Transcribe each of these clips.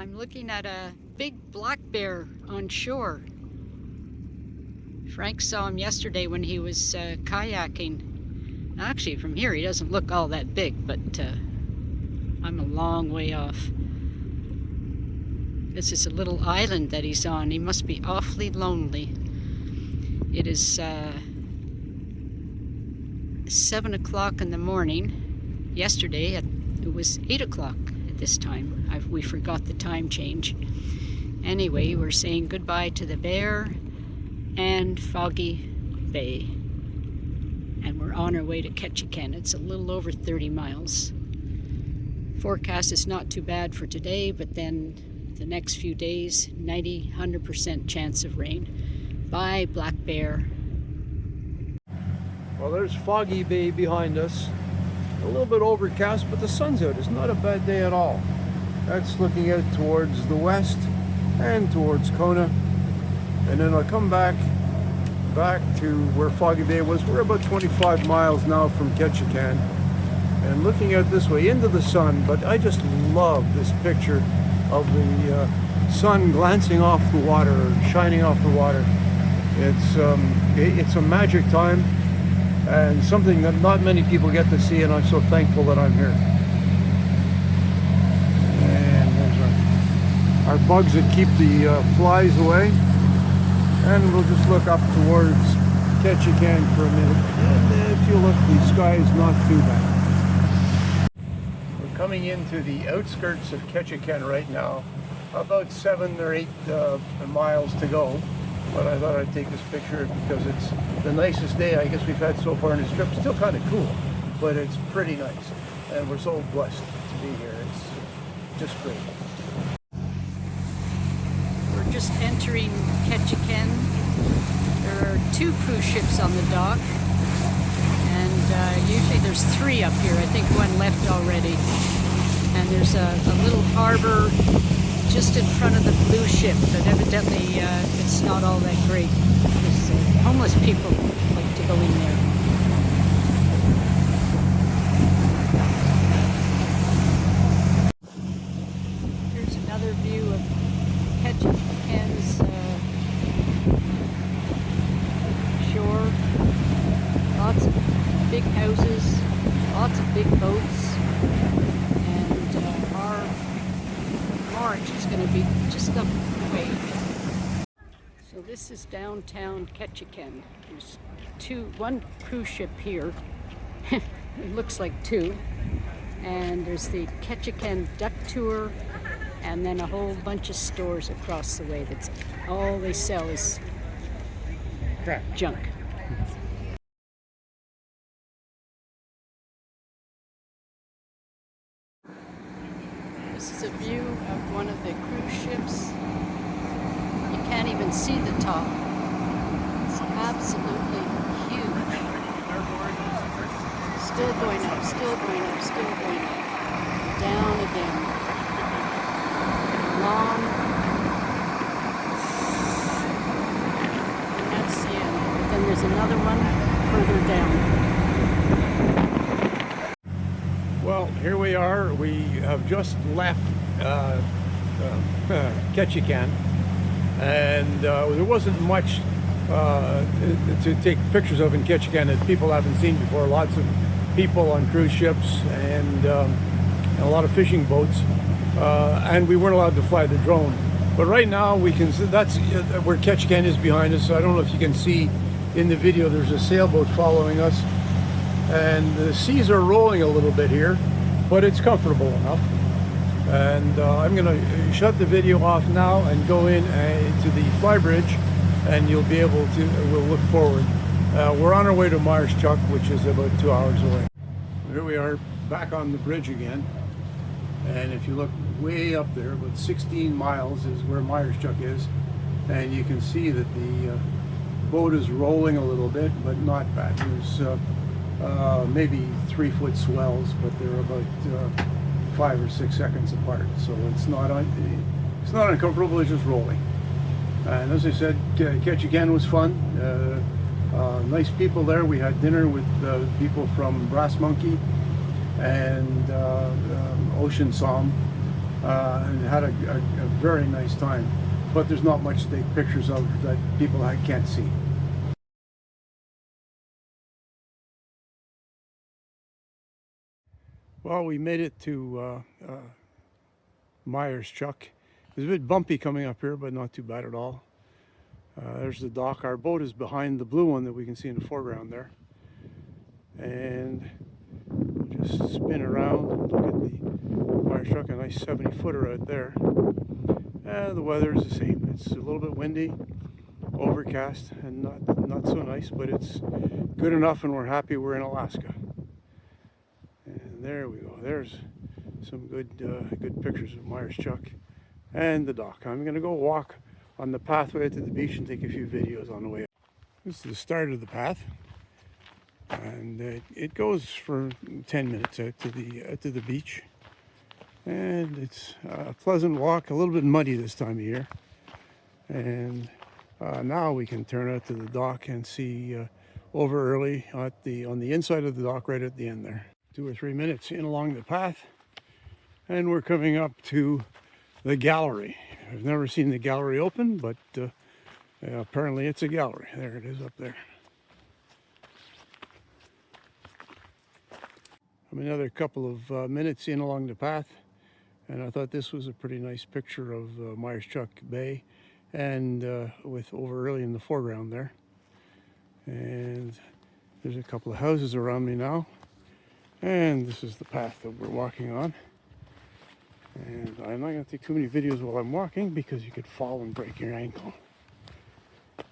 I'm looking at a big black bear on shore. Frank saw him yesterday when he was kayaking. Actually, from here he doesn't look all that big, but I'm a long way off. This is a little island that he's on. He must be awfully lonely. It is 7 o'clock in the morning. Yesterday it was 8 o'clock at this time. We forgot the time change. Anyway, we're saying goodbye to the bear and Foggy Bay. And we're on our way to Ketchikan. It's a little over 30 miles. Forecast is not too bad for today, but then the next few days, 100% chance of rain. Bye, Black Bear. Well, there's Foggy Bay behind us. A little bit overcast, but the sun's out. It's not a bad day at all. That's looking out towards the west and towards Kona. And then I'll come back to where Foggy Bay was. We're about 25 miles now from Ketchikan. And looking out this way into the sun, but I just love this picture of the sun glancing off the water, shining off the water. It's a magic time and something that not many people get to see, and I'm so thankful that I'm here. And there's our bugs that keep the flies away. And we'll just look up towards Ketchikan for a minute. And if you look, the sky is not too bad. We're coming into the outskirts of Ketchikan right now. About 7 or 8 miles to go. But I thought I'd take this picture because it's the nicest day I guess we've had so far in this trip. It's still kind of cool, but it's pretty nice. And we're so blessed to be here. It's just great. We're just entering Ketchikan. There are 2 cruise ships on the dock. And usually there's 3 up here. I think 1 left already. And there's a little harbor just in front of the blue ship, but evidently it's not all that great because homeless people like to go in there. Here's another view of Ketchikan's shore. Lots of big houses, lots of big boats, and our march is going to be just up the way. So this is downtown Ketchikan. There's 1 cruise ship here. It looks like 2. And there's the Ketchikan duck tour, and then a whole bunch of stores across the way. That's all they sell is crap, junk. This is a view of one of the cruise ships. You can't even see the top. It's absolutely huge. Still going up, still going up, still going up. Down again. Long. And that's the end. But then there's another one further down. Well, here we are. We have just left Ketchikan, and there wasn't much to take pictures of in Ketchikan that people haven't seen before. Lots of people on cruise ships and a lot of fishing boats, and we weren't allowed to fly the drone. But right now we can see that's where Ketchikan is behind us. So I don't know if you can see in the video. There's a sailboat following us. And the seas are rolling a little bit here, but it's comfortable enough. And I'm going to shut the video off now and go in to the flybridge, and you'll be able to, we'll look forward. We're on our way to Meyhers Chuck, which is about 2 hours away. Here we are back on the bridge again. And if you look way up there, about 16 miles is where Meyhers Chuck is. And you can see that the boat is rolling a little bit, but not bad. There's maybe 3-foot swells, but they're about 5 or 6 seconds apart, so it's not uncomfortable. It's just rolling. And as I said, Ketchikan was fun. Nice people there. We had dinner with people from Brass Monkey and Ocean Psalm, and had a very nice time. But there's not much to take pictures of that people can't see. Well, we made it to Meyhers Chuck. It was a bit bumpy coming up here, but not too bad at all. There's the dock. Our boat is behind the blue one that we can see in the foreground there. And we'll just spin around and look at the Meyhers Chuck, a nice 70-footer out there. The weather is the same. It's a little bit windy, overcast, and not so nice, but it's good enough, and we're happy we're in Alaska. And there we go. There's some good pictures of Meyhers Chuck and the dock. I'm going to go walk on the pathway to the beach and take a few videos on the way. This is the start of the path, and it goes for 10 minutes out to the beach. And it's a pleasant walk, a little bit muddy this time of year. And now we can turn out to the dock and see over Early on the inside of the dock, right at the end there. 2 or 3 minutes in along the path, and we're coming up to the gallery. I've never seen the gallery open, but apparently it's a gallery. There it is up there. I'm another couple of minutes in along the path, and I thought this was a pretty nice picture of Meyhers Chuck Bay, and with over Early in the foreground there. And there's a couple of houses around me now, and this is the path that we're walking on. And I'm not going to take too many videos while I'm walking because you could fall and break your ankle.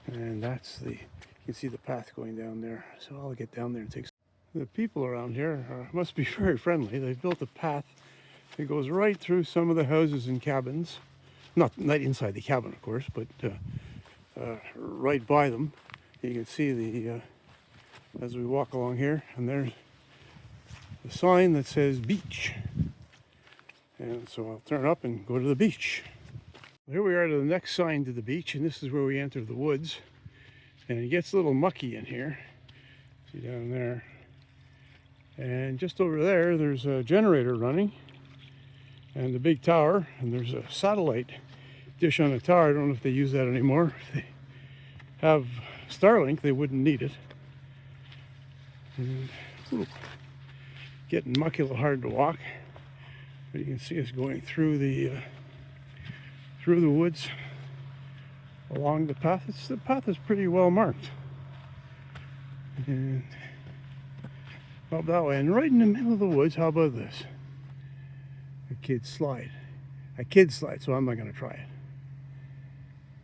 And you can see the path going down there. So I'll get down there and take some. The people around here must be very friendly. They've built a path that goes right through some of the houses and cabins. Not inside the cabin, of course, but right by them. You can see as we walk along here, and there's the sign that says beach. And so I'll turn up and go to the beach. Here we are to the next sign to the beach, and this is where we enter the woods. And it gets a little mucky in here. See down there. And just over there, there's a generator running and the big tower, and there's a satellite dish on the tower. I don't know if they use that anymore. If they have Starlink, they wouldn't need it. And it's a little getting mucky, a little hard to walk. But you can see us going through the woods along the path. The path is pretty well marked. And up that way, and right in the middle of the woods, how about this? A kid's slide. A kid's slide, so I'm not going to try it.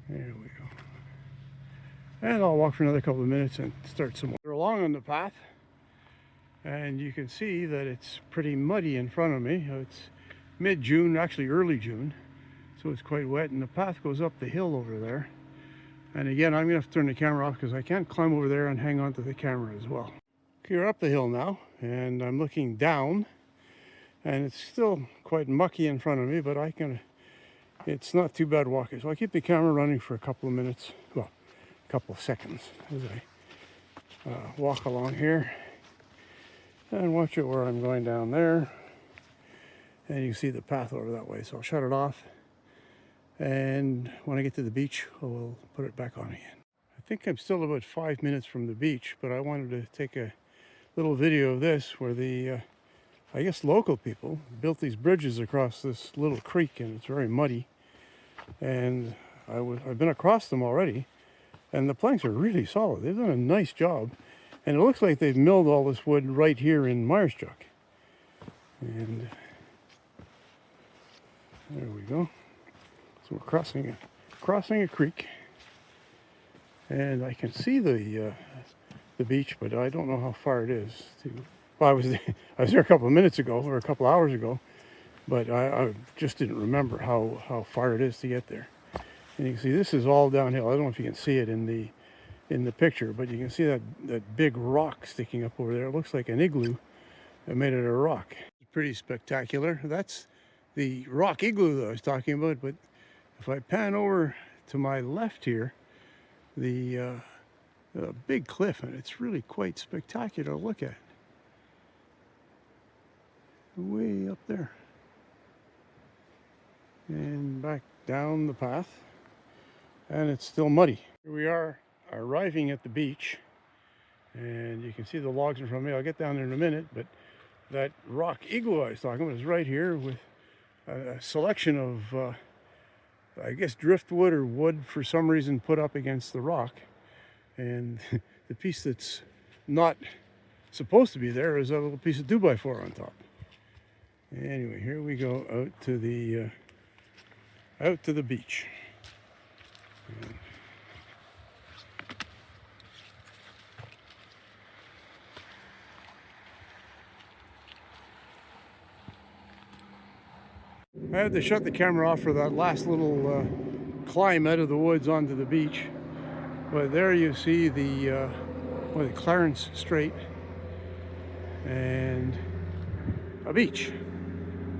There we go. And I'll walk for another couple of minutes and start some more. We're along on the path, and you can see that it's pretty muddy in front of me. It's mid-June, actually early June, so it's quite wet, and the path goes up the hill over there. And again, I'm going to have to turn the camera off because I can't climb over there and hang on to the camera as well. Okay, we're up the hill now, and I'm looking down, and it's still quite mucky in front of me, but it's not too bad walking. So I keep the camera running for a couple of minutes, well, a couple of seconds as I walk along here. And watch it where I'm going down there. And you can see the path over that way, so I'll shut it off. And when I get to the beach, we'll put it back on again. I think I'm still about 5 minutes from the beach, but I wanted to take a little video of this where the, I guess, local people built these bridges across this little creek, and it's very muddy. And I've been across them already, and the planks are really solid. They've done a nice job. And it looks like they've milled all this wood right here in Meyhers Chuck. And there we go. So we're crossing a creek, and I can see the beach, but I don't know how far it is. Well, I was there a couple of minutes ago, or a couple of hours ago, but I just didn't remember how far it is to get there. And you can see this is all downhill. I don't know if you can see it in the picture, but you can see that big rock sticking up over there. It looks like an igloo that made it a rock. It's pretty spectacular. That's the rock igloo that I was talking about, but if I pan over to my left here, the big cliff, and it's really quite spectacular to look at. Way up there. and back down the path, and it's still muddy. Here we are arriving at the beach, and you can see the logs in front of me. I'll get down there in a minute, but that rock igloo I was talking about is right here with a selection of I guess driftwood or wood for some reason put up against the rock, and the piece that's not supposed to be there is a little piece of 2x4 on top. Anyway, here we go out to the beach. I had to shut the camera off for that last little climb out of the woods onto the beach. But there you see the Clarence Strait and a beach.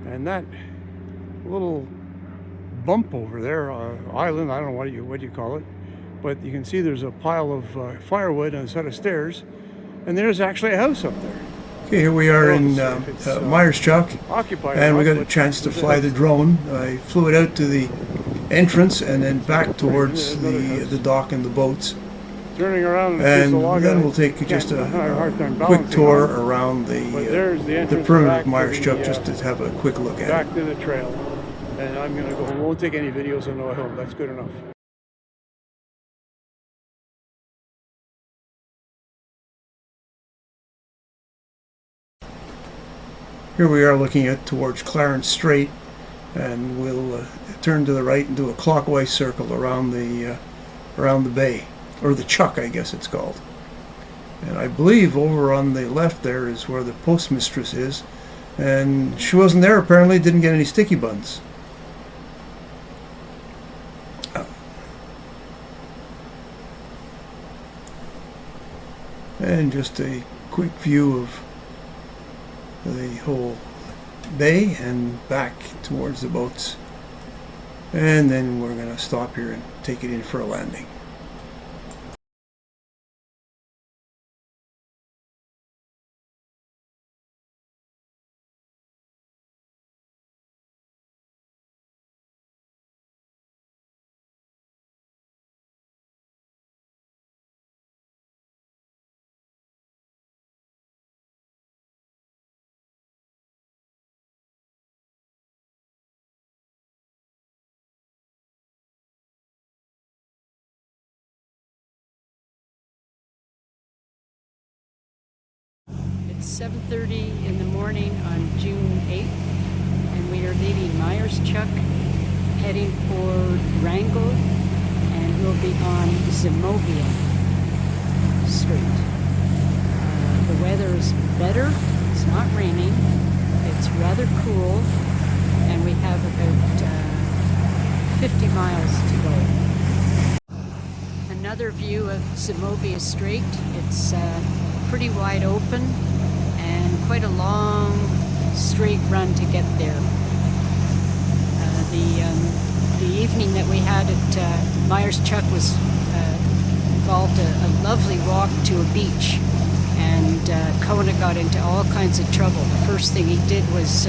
And that little bump over there, island, I don't know what you call it, but you can see there's a pile of firewood and a set of stairs, and there's actually a house up there. Okay, here we are in Meyhers Chuck, and we got a chance to fly the drone. I flew it out to the entrance and then back towards the dock and the boats. Turning around and then we'll take just a quick tour around the perimeter of Meyhers Chuck, just to have a quick look at it. Back to the trail, and I'm going to go home. Won't take any videos on the way home. That's good enough. Here we are looking at towards Clarence Strait, and we'll turn to the right and do a clockwise circle around the bay, or the Chuck, I guess it's called. And I believe over on the left there is where the postmistress is, and she wasn't there apparently, didn't get any sticky buns. And just a quick view of the whole bay and back towards the boats, and then we're going to stop here and take it in for a landing. It's 7:30 in the morning on June 8th, and we are leaving Meyhers Chuck, heading for Wrangell, and we'll be on Zimovia Street. The weather is better, it's not raining, it's rather cool, and we have about 50 miles to go. Another view of Zimovia Strait. It's pretty wide open and quite a long straight run to get there. The evening that we had at Meyhers Chuck was involved a lovely walk to a beach, and Kona got into all kinds of trouble. The first thing he did was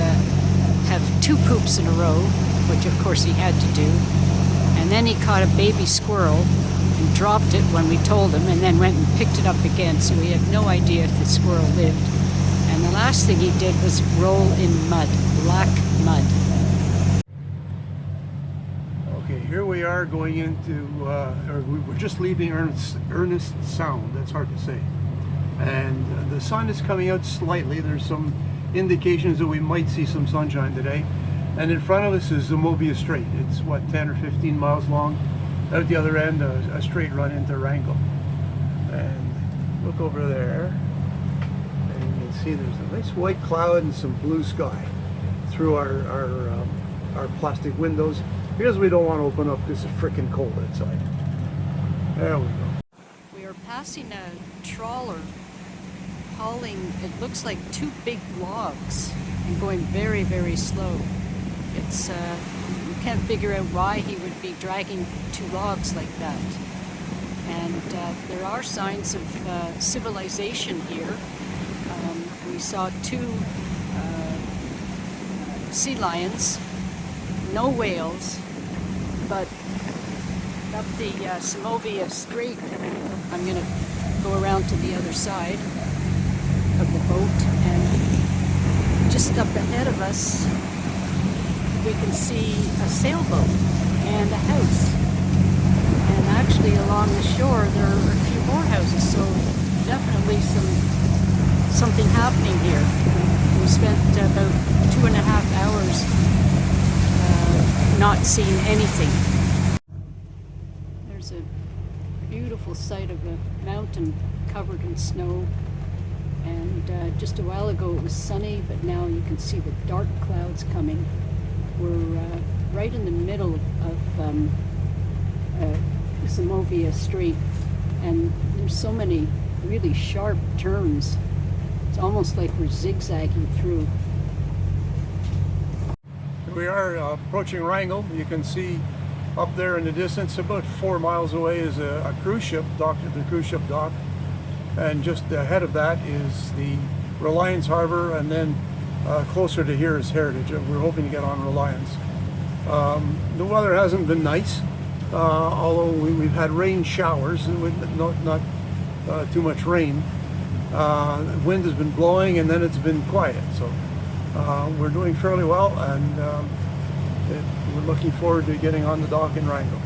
have 2 poops in a row, which of course he had to do, and then he caught a baby squirrel and dropped it when we told him, and then went and picked it up again, so we have no idea if the squirrel lived. And the last thing he did was roll in mud, black mud. Okay, here we are going into, we're just leaving Ernest Sound, that's hard to say. And the sun is coming out slightly. There's some indications that we might see some sunshine today. And in front of us is Zimovia Strait. It's what, 10 or 15 miles long. Out the other end, a straight run into Wrangell. And look over there, and you can see there's a nice white cloud and some blue sky through our plastic windows, because we don't want to open up because it's frickin' cold outside. There we go. We are passing a trawler hauling, it looks like 2 big logs, and going very, very slow. It's you can't figure out why he would be dragging 2 logs like that. And there are signs of civilization here. We saw 2 sea lions no whales, but up the Samovia Strait, I'm going to go around to the other side of the boat, and just up ahead of us we can see a sailboat and a house. And actually along the shore there are a few more houses, so definitely something happening here. We spent about 2.5 hours not seeing anything. There's a beautiful sight of a mountain covered in snow, and just a while ago it was sunny, but now you can see the dark clouds coming. We're right in the middle of Samovia Strait, and there's so many really sharp turns. It's almost like we're zigzagging through. We are approaching Wrangell. You can see up there in the distance, about 4 miles away, is a cruise ship docked at the cruise ship dock. And just ahead of that is the Reliance Harbor, and then closer to here is Heritage. We're hoping to get on Reliance. The weather hasn't been nice, although we've had rain showers, not too much rain. The wind has been blowing, and then it's been quiet. So we're doing fairly well, and we're looking forward to getting on the dock in Wrangell.